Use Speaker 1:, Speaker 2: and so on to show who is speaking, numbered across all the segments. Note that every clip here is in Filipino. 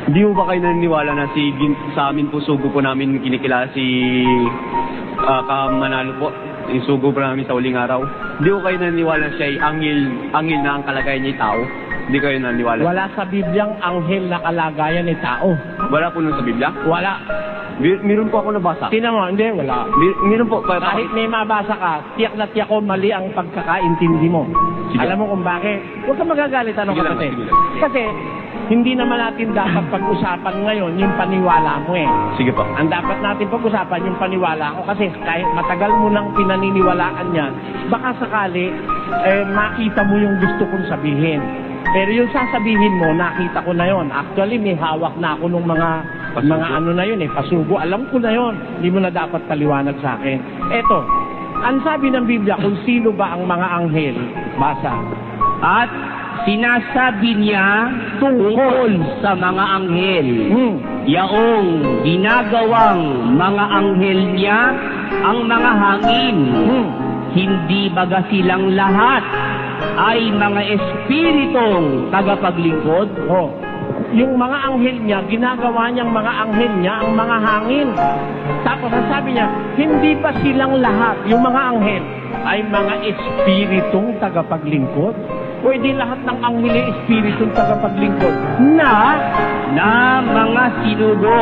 Speaker 1: Hindi mo ba kayo naniniwala na sa amin po, sugo po namin kinikilala si Kamanalo po? Yung sugo po namin sa uling araw. Hindi ko kayo naniniwala na siya ay angil na ang kalagayan niya ay tao? Hindi kayo naniniwala?
Speaker 2: Wala sa Bibliang anghel na kalagayan ni tao.
Speaker 1: Wala po nun sa Biblia?
Speaker 2: Wala.
Speaker 1: Meron po ako nabasa.
Speaker 2: Tingnan mo, hindi, wala.
Speaker 1: Meron po.
Speaker 2: Kahit may mabasa ka, tiyak na tiyak ko mali ang pagkakaintindi mo.
Speaker 1: Sige.
Speaker 2: Alam mo kung bakit? Huwag ka magagalit, ano
Speaker 1: Sige lang,
Speaker 2: kapatid?
Speaker 1: sige lang.
Speaker 2: Kasi, hindi naman natin dapat pag-usapan ngayon yung paniwala mo eh.
Speaker 1: Sige po.
Speaker 2: Ang dapat natin pag-usapan yung paniwala ko kasi kahit matagal mo nang pinaniniwalaan yan, baka sakali makita mo yung gusto kong sabihin. Pero yung sasabihin mo, nakita ko na yon. Actually, may hawak na ako nung mga ano na yun eh, pasugo. Alam ko na yon. Hindi mo na dapat paliwanag sa akin. Eto, ang sabi ng Biblia, kung sino ba ang mga anghel, basa.
Speaker 3: At sinasabi niya tungkol sa mga anghel, yaong ginagawang mga anghel niya ang mga hangin. Hindi baga silang lahat ay mga espiritong tagapaglingkod?
Speaker 2: Yung mga anghel niya, ginagawa niyang mga anghel niya ang mga hangin. Tapos sabi niya, hindi pa silang lahat, yung mga anghel, ay mga espiritong tagapaglingkod? Pwede lahat ng anghel ay espiritong tagapaglingkod na
Speaker 3: mga sinugo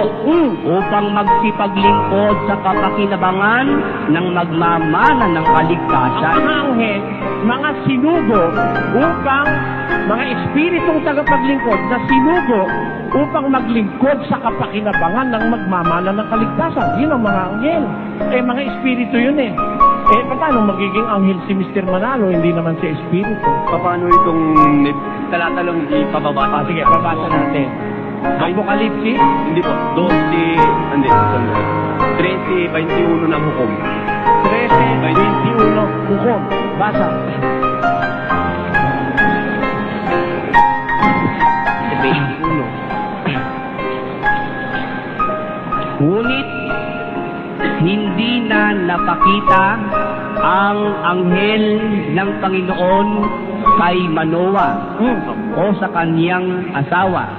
Speaker 3: upang magsipaglingkod sa kapakinabangan ng magmamana ng kaligtasan.
Speaker 2: ang mga anghel, mga sinugo upang mga espiritong tagapaglingkod na sinugo upang maglingkod sa kapakinabangan ng magmamana ng kaligtasan. Yun ang mga anghel. Mga espiritu yun eh. Paano magiging anghel si Mr. Manalo? Hindi naman si espiritu.
Speaker 1: Paano itong talatalong ipababa?
Speaker 2: Sige, babasa natin. Apokalipsis?
Speaker 1: Hindi po. 13:21 ng hukom.
Speaker 2: 13:21 hukom. Basa.
Speaker 3: Ngunit hindi na napakita ang anghel ng Panginoon kay Manoah o sa kaniyang asawa.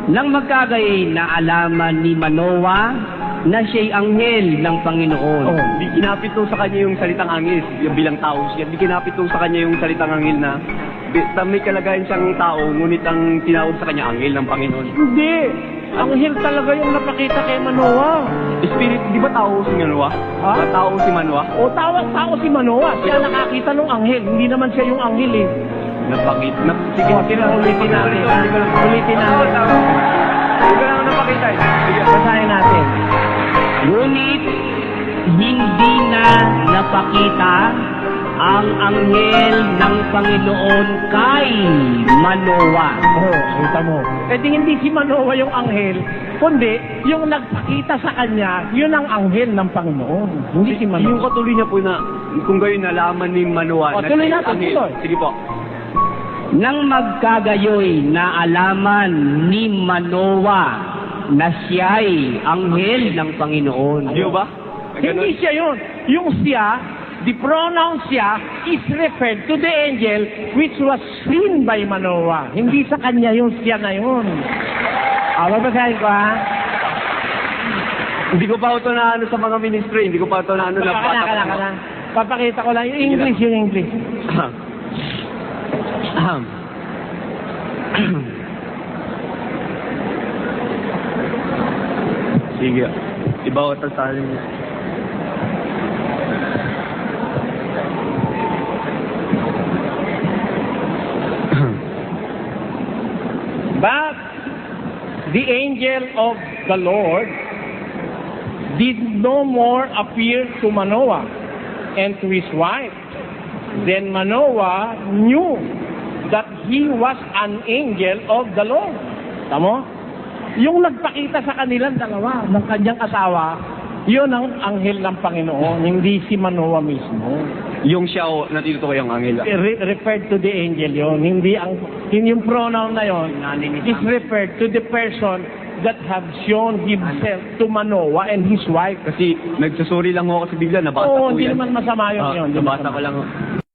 Speaker 3: Nang magkagay na alaman ni Manoah na siya'y anghel ng Panginoon.
Speaker 1: Di kinapit sa kanya yung salitang angel bilang tao siya. Di kinapit sa kanya yung salitang angel na may kalagayan siyang tao, ngunit ang tinawag sa kanya angel ng Panginoon.
Speaker 2: Hindi. Anghel talaga yung napakita kay Manoah.
Speaker 1: Spirit, di ba tao si Manoah?
Speaker 2: Ha?
Speaker 1: Tao si Manoah?
Speaker 2: O tao si Manoah. Siya nakakita ng anghel. Hindi naman siya yung anghel eh.
Speaker 1: Sige,
Speaker 2: ulitin natin. Ulitin natin.
Speaker 1: Hindi ko lang napakita eh. Sige.
Speaker 2: Basahin natin.
Speaker 3: Ngunit hindi na napakita ang anghel ng Panginoon kay Manoah.
Speaker 2: Kita mo. Di hindi si Manoah yung anghel, kundi yung nagpakita sa kanya, yun ang anghel ng Panginoon. Hindi si Manoah.
Speaker 1: Yung katuloy niya po na, kung gayon nalaman ni Manoah.
Speaker 2: Tuloy natin,
Speaker 1: angel.
Speaker 2: tuloy.
Speaker 1: Sige po.
Speaker 3: Nang magkagayoy na alaman ni Manoah na siya'y anghel ng Panginoon.
Speaker 1: Di ba?
Speaker 2: Hindi siya yun. Yung siya, the pronoun siya is referred to the angel which was seen by Manoah. Hindi sa kanya yung siya na yun. Babasahin ko ha.
Speaker 1: Hindi ko pa ito na ano sa mga ministry. Hindi ko pa ito na ano na
Speaker 2: Kana. Papakita ko lang yung English, yung English.
Speaker 1: Sige. Iba ko sa akin.
Speaker 2: But the angel of the Lord did no more appear to Manoah and to his wife. Then Manoah knew that he was an angel of the Lord. Tamo? Yung nagpakita sa kanilang dalawa ng kanyang asawa, yun ang anghel ng Panginoon, hindi si Manoah mismo.
Speaker 1: Yung siya o natutukoy yung angel.
Speaker 2: Referred to the angel yun. Hindi yung pronoun na yun is referred to the person that have shown himself to Manoah and his wife.
Speaker 1: Kasi nagsusuri lang ako sa Biblia, nabasa ko yan.
Speaker 2: Hindi naman masama yun.
Speaker 1: Nabasa ko lang.